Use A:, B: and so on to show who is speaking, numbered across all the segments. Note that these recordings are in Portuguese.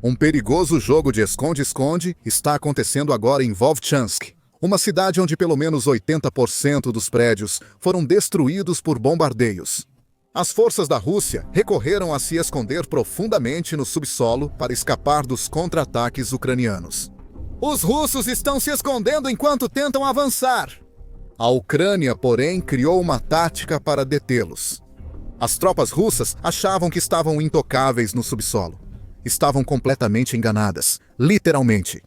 A: Um perigoso jogo de esconde-esconde está acontecendo agora em Vovchansk, uma cidade onde pelo menos 80% dos prédios foram destruídos por bombardeios. As forças da Rússia recorreram a se esconder profundamente no subsolo para escapar dos contra-ataques ucranianos. Os russos estão se escondendo enquanto tentam avançar. A Ucrânia, porém, criou uma tática para detê-los. As tropas russas achavam que estavam intocáveis no subsolo. Estavam completamente enganadas, literalmente.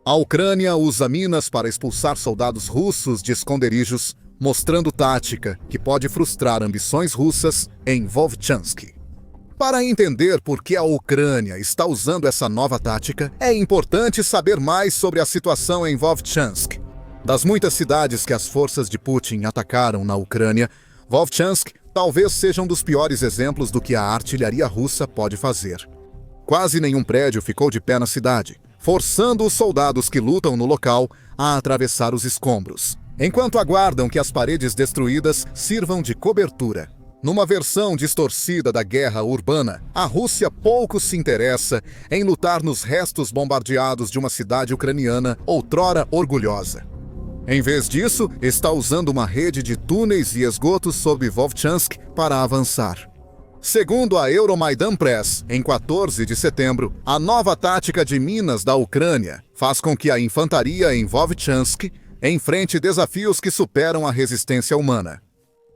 A: A Ucrânia usa minas para expulsar soldados russos de esconderijos, mostrando tática que pode frustrar ambições russas em Vovchansk. Para entender por que a Ucrânia está usando essa nova tática, é importante saber mais sobre a situação em Vovchansk. Das muitas cidades que as forças de Putin atacaram na Ucrânia, Vovchansk talvez seja um dos piores exemplos do que a artilharia russa pode fazer. Quase nenhum prédio ficou de pé na cidade, forçando os soldados que lutam no local a atravessar os escombros, enquanto aguardam que as paredes destruídas sirvam de cobertura. Numa versão distorcida da guerra urbana, a Rússia pouco se interessa em lutar nos restos bombardeados de uma cidade ucraniana outrora orgulhosa. Em vez disso, está usando uma rede de túneis e esgotos sob Vovchansk para avançar. Segundo a Euromaidan Press, em 14 de setembro, a nova tática de minas da Ucrânia faz com que a infantaria em Vovchansk enfrente desafios que superam a resistência humana.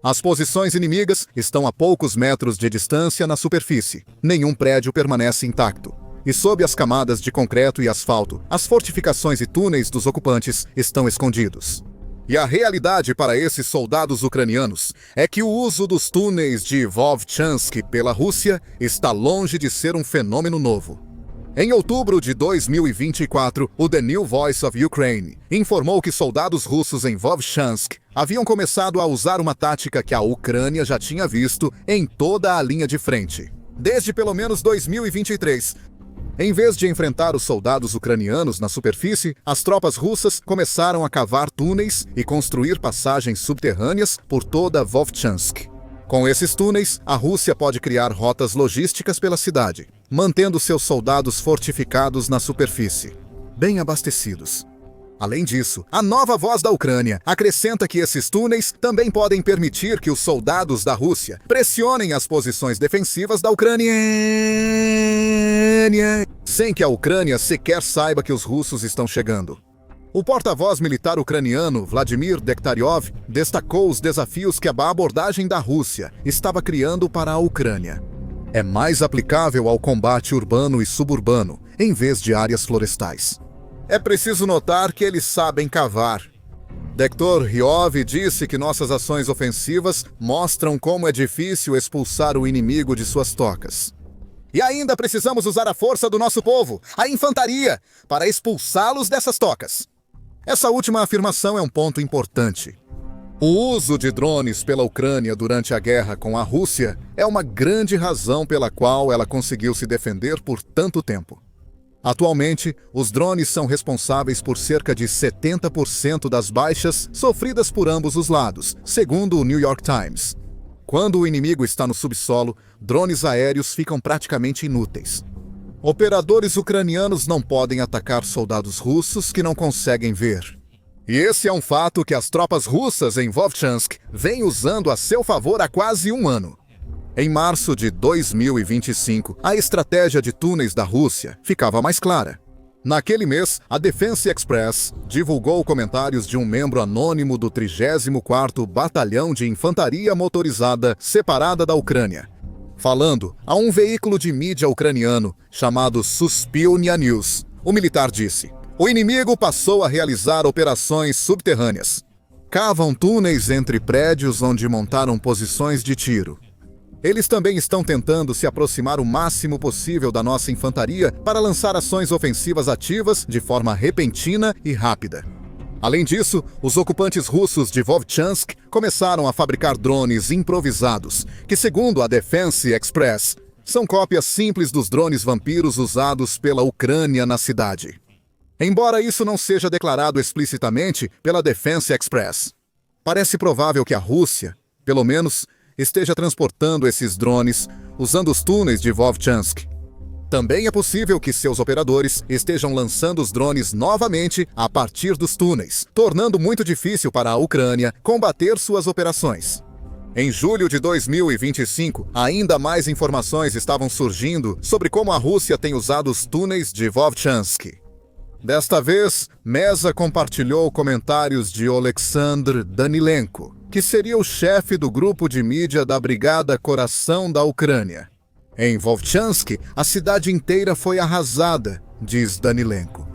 A: As posições inimigas estão a poucos metros de distância na superfície. Nenhum prédio permanece intacto. E sob as camadas de concreto e asfalto, as fortificações e túneis dos ocupantes estão escondidos. E a realidade para esses soldados ucranianos é que o uso dos túneis de Vovchansk pela Rússia está longe de ser um fenômeno novo. Em outubro de 2024, o The New Voice of Ukraine informou que soldados russos em Vovchansk haviam começado a usar uma tática que a Ucrânia já tinha visto em toda a linha de frente, desde pelo menos 2023. Em vez de enfrentar os soldados ucranianos na superfície, as tropas russas começaram a cavar túneis e construir passagens subterrâneas por toda Vovchansk. Com esses túneis, a Rússia pode criar rotas logísticas pela cidade, mantendo seus soldados fortificados na superfície, bem abastecidos. Além disso, a nova voz da Ucrânia acrescenta que esses túneis também podem permitir que os soldados da Rússia pressionem as posições defensivas da Ucrânia, sem que a Ucrânia sequer saiba que os russos estão chegando. O porta-voz militar ucraniano, Vladimir Dektaryov, destacou os desafios que a abordagem da Rússia estava criando para a Ucrânia. É mais aplicável ao combate urbano e suburbano, em vez de áreas florestais. É preciso notar que eles sabem cavar. Dektaryov disse que nossas ações ofensivas mostram como é difícil expulsar o inimigo de suas tocas. E ainda precisamos usar a força do nosso povo, a infantaria, para expulsá-los dessas tocas. Essa última afirmação é um ponto importante. O uso de drones pela Ucrânia durante a guerra com a Rússia é uma grande razão pela qual ela conseguiu se defender por tanto tempo. Atualmente, os drones são responsáveis por cerca de 70% das baixas sofridas por ambos os lados, segundo o New York Times. Quando o inimigo está no subsolo, drones aéreos ficam praticamente inúteis. Operadores ucranianos não podem atacar soldados russos que não conseguem ver. E esse é um fato que as tropas russas em Vovchansk vêm usando a seu favor há quase um ano. Em março de 2025, a estratégia de túneis da Rússia ficava mais clara. Naquele mês, a Defense Express divulgou comentários de um membro anônimo do 34º Batalhão de Infantaria Motorizada separada da Ucrânia, falando a um veículo de mídia ucraniano chamado Suspilnya News. O militar disse: "O inimigo passou a realizar operações subterrâneas. Cavam túneis entre prédios onde montaram posições de tiro. Eles também estão tentando se aproximar o máximo possível da nossa infantaria para lançar ações ofensivas ativas de forma repentina e rápida." Além disso, os ocupantes russos de Vovchansk começaram a fabricar drones improvisados, que, segundo a Defense Express, são cópias simples dos drones vampiros usados pela Ucrânia na cidade. Embora isso não seja declarado explicitamente pela Defense Express, parece provável que a Rússia, pelo menos, esteja transportando esses drones usando os túneis de Vovchansk. Também é possível que seus operadores estejam lançando os drones novamente a partir dos túneis, tornando muito difícil para a Ucrânia combater suas operações. Em julho de 2025, ainda mais informações estavam surgindo sobre como a Rússia tem usado os túneis de Vovchansk. Desta vez, Meza compartilhou comentários de Oleksandr Danilenko, que seria o chefe do grupo de mídia da Brigada Coração da Ucrânia. Em Vovchansk, a cidade inteira foi arrasada, diz Danilenko.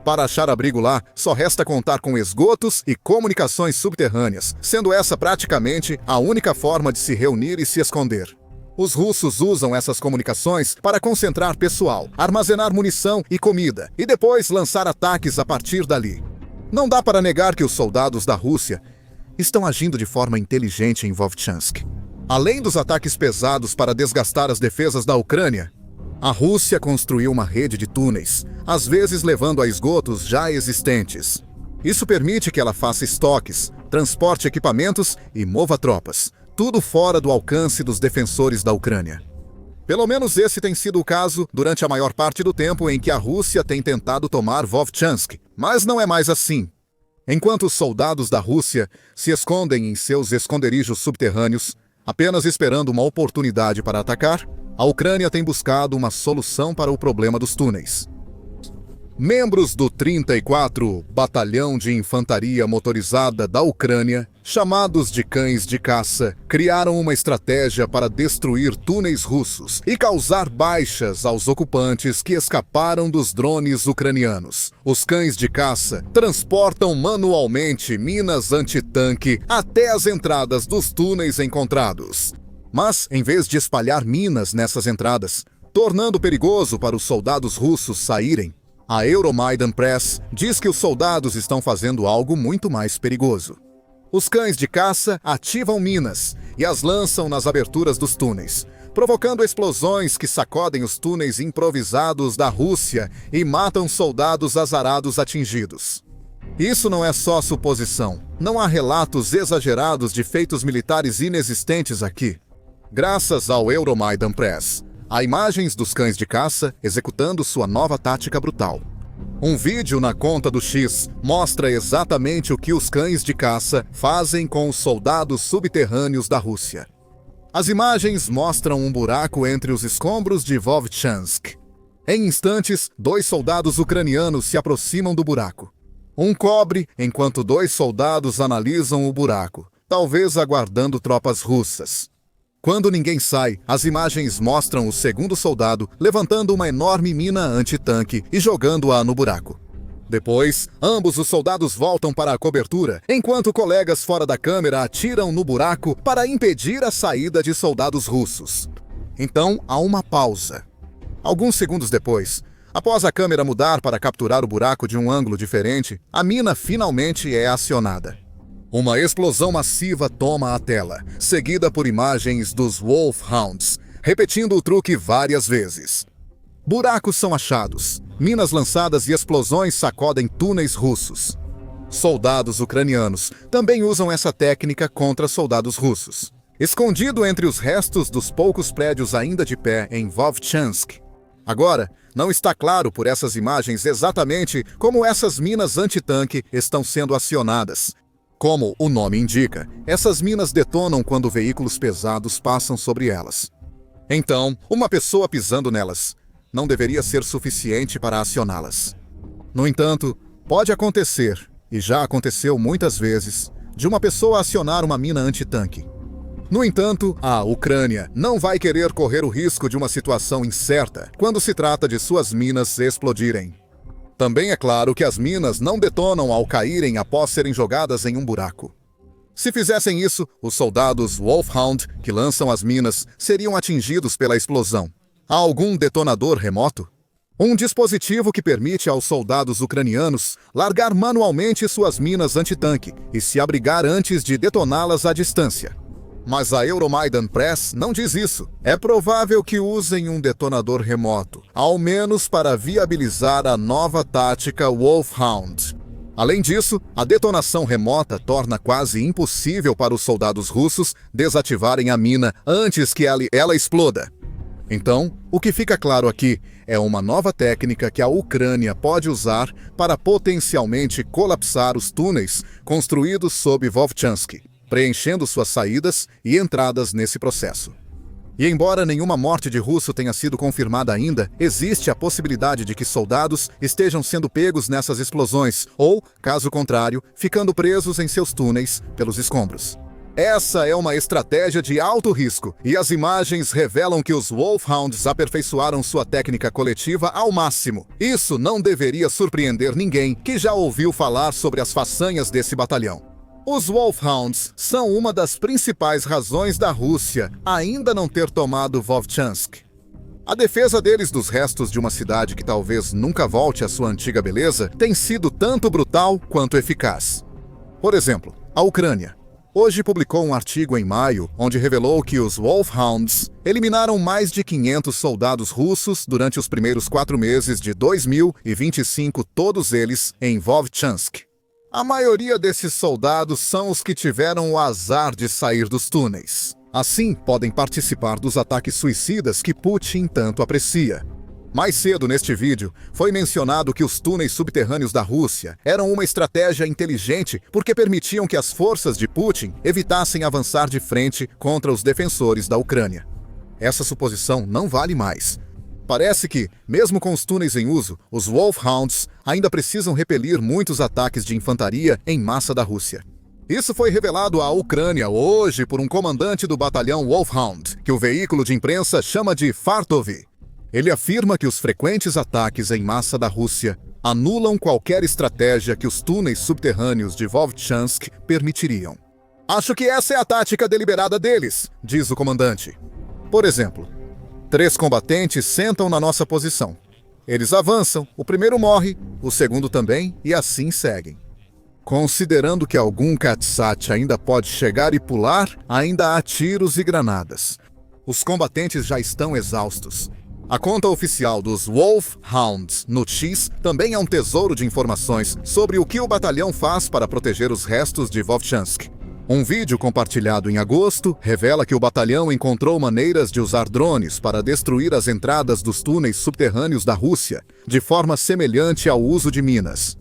A: Para achar abrigo lá, só resta contar com esgotos e comunicações subterrâneas, sendo essa praticamente a única forma de se reunir e se esconder. Os russos usam essas comunicações para concentrar pessoal, armazenar munição e comida, e depois lançar ataques a partir dali. Não dá para negar que os soldados da Rússia estão agindo de forma inteligente em Vovchansk. Além dos ataques pesados para desgastar as defesas da Ucrânia, a Rússia construiu uma rede de túneis, às vezes levando a esgotos já existentes. Isso permite que ela faça estoques, transporte equipamentos e mova tropas, tudo fora do alcance dos defensores da Ucrânia. Pelo menos esse tem sido o caso durante a maior parte do tempo em que a Rússia tem tentado tomar Vovchansk, mas não é mais assim. Enquanto os soldados da Rússia se escondem em seus esconderijos subterrâneos, apenas esperando uma oportunidade para atacar, a Ucrânia tem buscado uma solução para o problema dos túneis. Membros do 34º Batalhão de Infantaria Motorizada da Ucrânia, chamados de cães de caça, criaram uma estratégia para destruir túneis russos e causar baixas aos ocupantes que escaparam dos drones ucranianos. Os cães de caça transportam manualmente minas antitanque até as entradas dos túneis encontrados. Mas, em vez de espalhar minas nessas entradas, tornando perigoso para os soldados russos saírem, a Euromaidan Press diz que os soldados estão fazendo algo muito mais perigoso. Os cães de caça ativam minas e as lançam nas aberturas dos túneis, provocando explosões que sacodem os túneis improvisados da Rússia e matam soldados azarados atingidos. Isso não é só suposição. Não há relatos exagerados de feitos militares inexistentes aqui. Graças ao Euromaidan Press, há imagens dos cães de caça executando sua nova tática brutal. Um vídeo na conta do X mostra exatamente o que os cães de caça fazem com os soldados subterrâneos da Rússia. As imagens mostram um buraco entre os escombros de Vovchansk. Em instantes, 2 soldados ucranianos se aproximam do buraco. Um cobre, enquanto 2 soldados analisam o buraco, talvez aguardando tropas russas. Quando ninguém sai, as imagens mostram o segundo soldado levantando uma enorme mina antitanque e jogando-a no buraco. Depois, ambos os soldados voltam para a cobertura, enquanto colegas fora da câmera atiram no buraco para impedir a saída de soldados russos. Então, há uma pausa. Alguns segundos depois, após a câmera mudar para capturar o buraco de um ângulo diferente, a mina finalmente é acionada. Uma explosão massiva toma a tela, seguida por imagens dos Wolfhounds, repetindo o truque várias vezes. Buracos são achados, minas lançadas e explosões sacodem túneis russos. Soldados ucranianos também usam essa técnica contra soldados russos. Escondido entre os restos dos poucos prédios ainda de pé em Vovchansk. Agora, não está claro por essas imagens exatamente como essas minas antitanque estão sendo acionadas. Como o nome indica, essas minas detonam quando veículos pesados passam sobre elas. Então, uma pessoa pisando nelas não deveria ser suficiente para acioná-las. No entanto, pode acontecer, e já aconteceu muitas vezes, de uma pessoa acionar uma mina antitanque. No entanto, a Ucrânia não vai querer correr o risco de uma situação incerta quando se trata de suas minas explodirem. Também é claro que as minas não detonam ao caírem após serem jogadas em um buraco. Se fizessem isso, os soldados Wolfhound, que lançam as minas, seriam atingidos pela explosão. Há algum detonador remoto? Um dispositivo que permite aos soldados ucranianos largar manualmente suas minas antitanque e se abrigar antes de detoná-las à distância. Mas a Euromaidan Press não diz isso. É provável que usem um detonador remoto, ao menos para viabilizar a nova tática Wolfhound. Além disso, a detonação remota torna quase impossível para os soldados russos desativarem a mina antes que ela exploda. Então, o que fica claro aqui é uma nova técnica que a Ucrânia pode usar para potencialmente colapsar os túneis construídos sob Vovchansk, preenchendo suas saídas e entradas nesse processo. E embora nenhuma morte de russo tenha sido confirmada ainda, existe a possibilidade de que soldados estejam sendo pegos nessas explosões ou, caso contrário, ficando presos em seus túneis pelos escombros. Essa é uma estratégia de alto risco, e as imagens revelam que os Wolfhounds aperfeiçoaram sua técnica coletiva ao máximo. Isso não deveria surpreender ninguém que já ouviu falar sobre as façanhas desse batalhão. Os Wolfhounds são uma das principais razões da Rússia ainda não ter tomado Vovchansk. A defesa deles dos restos de uma cidade que talvez nunca volte à sua antiga beleza tem sido tanto brutal quanto eficaz. Por exemplo, a Ucrânia hoje publicou um artigo em maio onde revelou que os Wolfhounds eliminaram mais de 500 soldados russos durante os primeiros 4 meses de 2025, todos eles em Vovchansk. A maioria desses soldados são os que tiveram o azar de sair dos túneis. Assim, podem participar dos ataques suicidas que Putin tanto aprecia. Mais cedo neste vídeo, foi mencionado que os túneis subterrâneos da Rússia eram uma estratégia inteligente porque permitiam que as forças de Putin evitassem avançar de frente contra os defensores da Ucrânia. Essa suposição não vale mais. Parece que, mesmo com os túneis em uso, os Wolfhounds ainda precisam repelir muitos ataques de infantaria em massa da Rússia. Isso foi revelado à Ucrânia hoje por um comandante do batalhão Wolfhound, que o veículo de imprensa chama de Fartov. Ele afirma que os frequentes ataques em massa da Rússia anulam qualquer estratégia que os túneis subterrâneos de Vovchansk permitiriam. Acho que essa é a tática deliberada deles, diz o comandante. Por exemplo, 3 combatentes sentam na nossa posição. Eles avançam, o primeiro morre, o segundo também, e assim seguem. Considerando que algum Katsat ainda pode chegar e pular, ainda há tiros e granadas. Os combatentes já estão exaustos. A conta oficial dos Wolfhounds no X também é um tesouro de informações sobre o que o batalhão faz para proteger os restos de Vovchansk. Um vídeo compartilhado em agosto revela que o batalhão encontrou maneiras de usar drones para destruir as entradas dos túneis subterrâneos da Rússia, de forma semelhante ao uso de minas.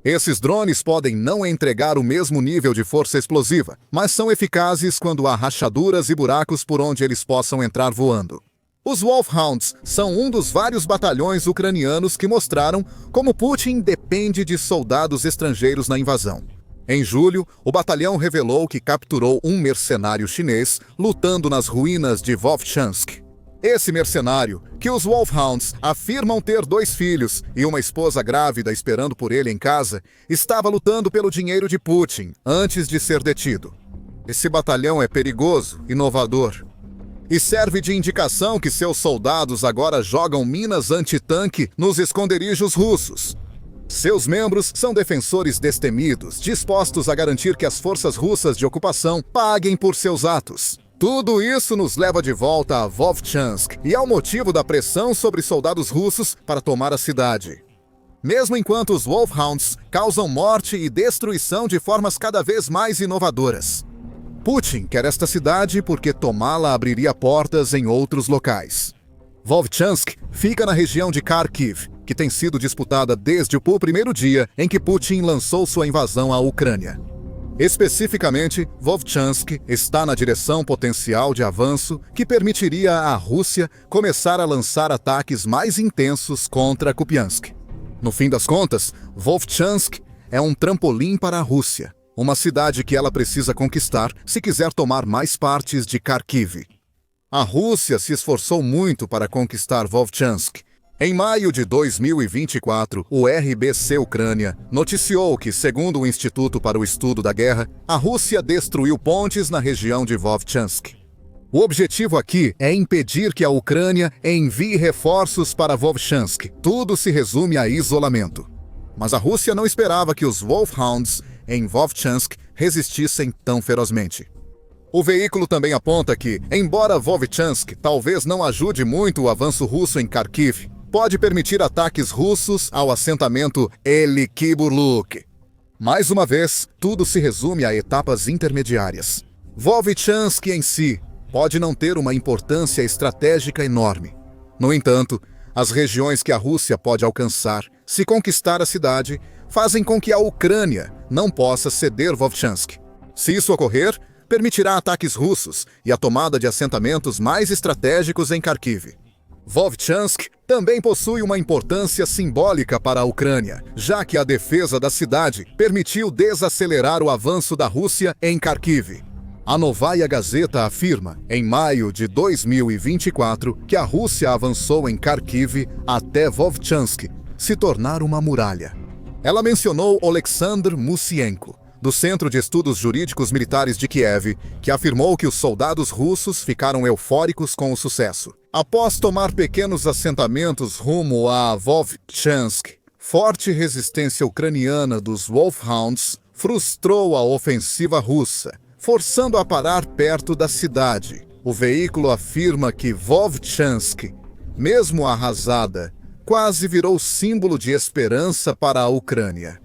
A: Esses drones podem não entregar o mesmo nível de força explosiva, mas são eficazes quando há rachaduras e buracos por onde eles possam entrar voando. Os Wolfhounds são um dos vários batalhões ucranianos que mostraram como Putin depende de soldados estrangeiros na invasão. Em julho, o batalhão revelou que capturou um mercenário chinês lutando nas ruínas de Vovchansk. Esse mercenário, que os Wolfhounds afirmam ter 2 filhos e uma esposa grávida esperando por ele em casa, estava lutando pelo dinheiro de Putin antes de ser detido. Esse batalhão é perigoso, inovador, e serve de indicação que seus soldados agora jogam minas antitanque nos esconderijos russos. Seus membros são defensores destemidos, dispostos a garantir que as forças russas de ocupação paguem por seus atos. Tudo isso nos leva de volta a Vovchansk e ao motivo da pressão sobre soldados russos para tomar a cidade. Mesmo enquanto os Wolfhounds causam morte e destruição de formas cada vez mais inovadoras. Putin quer esta cidade porque tomá-la abriria portas em outros locais. Vovchansk fica na região de Kharkiv, que tem sido disputada desde o primeiro dia em que Putin lançou sua invasão à Ucrânia. Especificamente, Vovchansk está na direção potencial de avanço que permitiria à Rússia começar a lançar ataques mais intensos contra Kupiansk. No fim das contas, Vovchansk é um trampolim para a Rússia, uma cidade que ela precisa conquistar se quiser tomar mais partes de Kharkiv. A Rússia se esforçou muito para conquistar Vovchansk. Em maio de 2024, o RBC Ucrânia noticiou que, segundo o Instituto para o Estudo da Guerra, a Rússia destruiu pontes na região de Vovchansk. O objetivo aqui é impedir que a Ucrânia envie reforços para Vovchansk. Tudo se resume a isolamento. Mas a Rússia não esperava que os Wolfhounds em Vovchansk resistissem tão ferozmente. O veículo também aponta que, embora Vovchansk talvez não ajude muito o avanço russo em Kharkiv, pode permitir ataques russos ao assentamento Elikiburluk. Mais uma vez, tudo se resume a etapas intermediárias. Vovchansk em si pode não ter uma importância estratégica enorme. No entanto, as regiões que a Rússia pode alcançar, se conquistar a cidade, fazem com que a Ucrânia não possa ceder Vovchansk. Se isso ocorrer, permitirá ataques russos e a tomada de assentamentos mais estratégicos em Kharkiv. Vovchansk também possui uma importância simbólica para a Ucrânia, já que a defesa da cidade permitiu desacelerar o avanço da Rússia em Kharkiv. A Novaya Gazeta afirma, em maio de 2024, que a Rússia avançou em Kharkiv até Vovchansk, se tornar uma muralha. Ela mencionou Oleksandr Musienko, do Centro de Estudos Jurídicos Militares de Kiev, que afirmou que os soldados russos ficaram eufóricos com o sucesso. Após tomar pequenos assentamentos rumo a Vovchansk, forte resistência ucraniana dos Wolfhounds frustrou a ofensiva russa, forçando a parar perto da cidade. O veículo afirma que Vovchansk, mesmo arrasada, quase virou símbolo de esperança para a Ucrânia.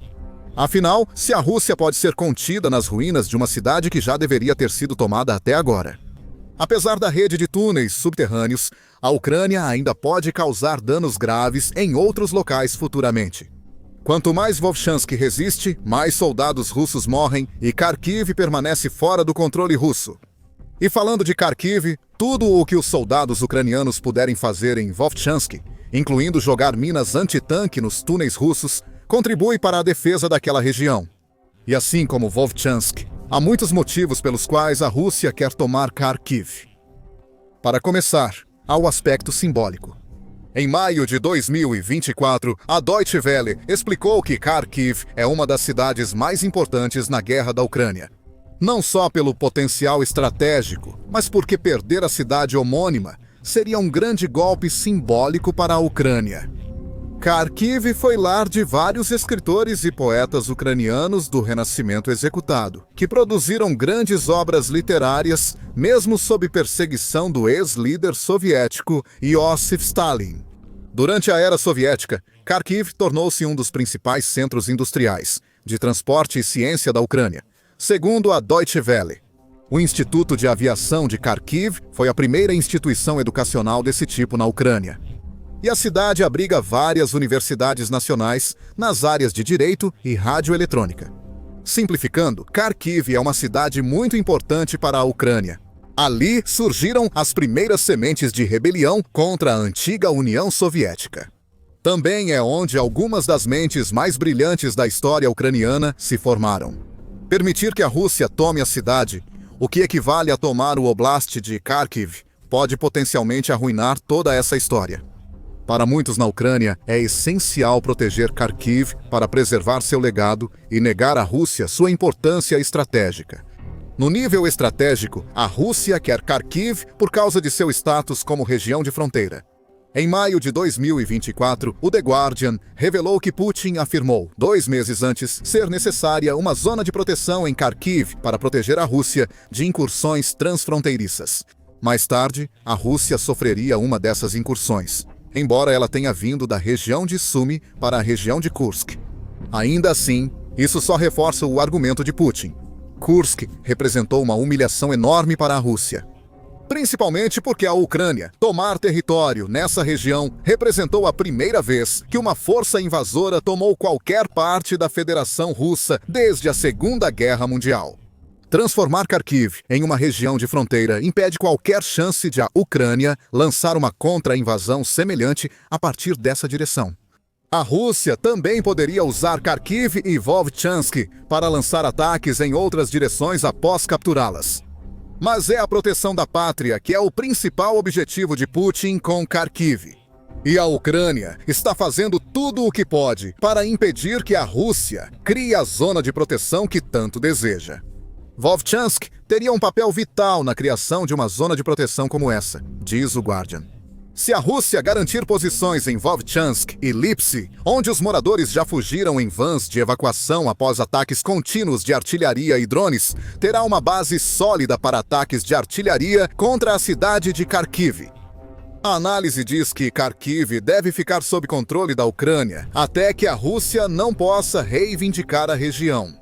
A: Afinal, se a Rússia pode ser contida nas ruínas de uma cidade que já deveria ter sido tomada até agora. Apesar da rede de túneis subterrâneos, a Ucrânia ainda pode causar danos graves em outros locais futuramente. Quanto mais Vovchansk resiste, mais soldados russos morrem e Kharkiv permanece fora do controle russo. E falando de Kharkiv, tudo o que os soldados ucranianos puderem fazer em Vovchansk, incluindo jogar minas antitanque nos túneis russos, contribui para a defesa daquela região. E assim como Vovchansk, há muitos motivos pelos quais a Rússia quer tomar Kharkiv. Para começar, há o aspecto simbólico. Em maio de 2024, a Deutsche Welle explicou que Kharkiv é uma das cidades mais importantes na guerra da Ucrânia. Não só pelo potencial estratégico, mas porque perder a cidade homônima seria um grande golpe simbólico para a Ucrânia. Kharkiv foi lar de vários escritores e poetas ucranianos do Renascimento executado, que produziram grandes obras literárias, mesmo sob perseguição do ex-líder soviético Iosif Stalin. Durante a era soviética, Kharkiv tornou-se um dos principais centros industriais, de transporte e ciência da Ucrânia, segundo a Deutsche Welle. O Instituto de Aviação de Kharkiv foi a primeira instituição educacional desse tipo na Ucrânia. E a cidade abriga várias universidades nacionais nas áreas de direito e radioeletrônica. Simplificando, Kharkiv é uma cidade muito importante para a Ucrânia. Ali surgiram as primeiras sementes de rebelião contra a antiga União Soviética. Também é onde algumas das mentes mais brilhantes da história ucraniana se formaram. Permitir que a Rússia tome a cidade, o que equivale a tomar o oblast de Kharkiv, pode potencialmente arruinar toda essa história. Para muitos na Ucrânia, é essencial proteger Kharkiv para preservar seu legado e negar à Rússia sua importância estratégica. No nível estratégico, a Rússia quer Kharkiv por causa de seu status como região de fronteira. Em maio de 2024, o The Guardian revelou que Putin afirmou, 2 meses antes, ser necessária uma zona de proteção em Kharkiv para proteger a Rússia de incursões transfronteiriças. Mais tarde, a Rússia sofreria uma dessas incursões, embora ela tenha vindo da região de Sumy para a região de Kursk. Ainda assim, isso só reforça o argumento de Putin. Kursk representou uma humilhação enorme para a Rússia. Principalmente porque a Ucrânia tomar território nessa região representou a primeira vez que uma força invasora tomou qualquer parte da Federação Russa desde a Segunda Guerra Mundial. Transformar Kharkiv em uma região de fronteira impede qualquer chance de a Ucrânia lançar uma contra-invasão semelhante a partir dessa direção. A Rússia também poderia usar Kharkiv e Vovchansk para lançar ataques em outras direções após capturá-las. Mas é a proteção da pátria que é o principal objetivo de Putin com Kharkiv. E a Ucrânia está fazendo tudo o que pode para impedir que a Rússia crie a zona de proteção que tanto deseja. Vovchansk teria um papel vital na criação de uma zona de proteção como essa, diz o Guardian. Se a Rússia garantir posições em Vovchansk e Lipsy, onde os moradores já fugiram em vans de evacuação após ataques contínuos de artilharia e drones, terá uma base sólida para ataques de artilharia contra a cidade de Kharkiv. A análise diz que Kharkiv deve ficar sob controle da Ucrânia até que a Rússia não possa reivindicar a região.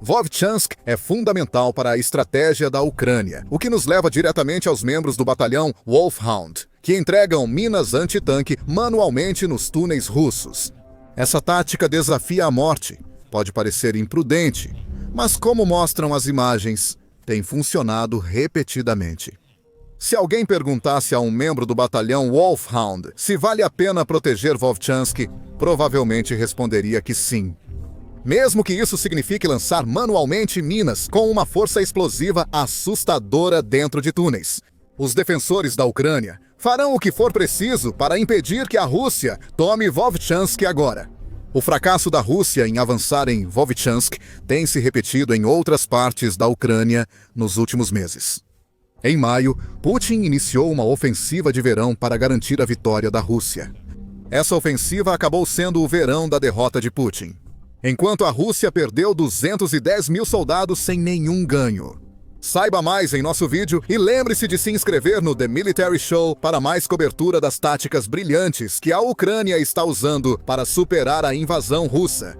A: Vovchansk é fundamental para a estratégia da Ucrânia, o que nos leva diretamente aos membros do batalhão Wolfhound, que entregam minas antitanque manualmente nos túneis russos. Essa tática desafia a morte. Pode parecer imprudente, mas como mostram as imagens, tem funcionado repetidamente. Se alguém perguntasse a um membro do batalhão Wolfhound se vale a pena proteger Vovchansk, provavelmente responderia que sim. Mesmo que isso signifique lançar manualmente minas com uma força explosiva assustadora dentro de túneis. Os defensores da Ucrânia farão o que for preciso para impedir que a Rússia tome Vovchansk agora. O fracasso da Rússia em avançar em Vovchansk tem se repetido em outras partes da Ucrânia nos últimos meses. Em maio, Putin iniciou uma ofensiva de verão para garantir a vitória da Rússia. Essa ofensiva acabou sendo o verão da derrota de Putin, enquanto a Rússia perdeu 210 mil soldados sem nenhum ganho. Saiba mais em nosso vídeo e lembre-se de se inscrever no The Military Show para mais cobertura das táticas brilhantes que a Ucrânia está usando para superar a invasão russa.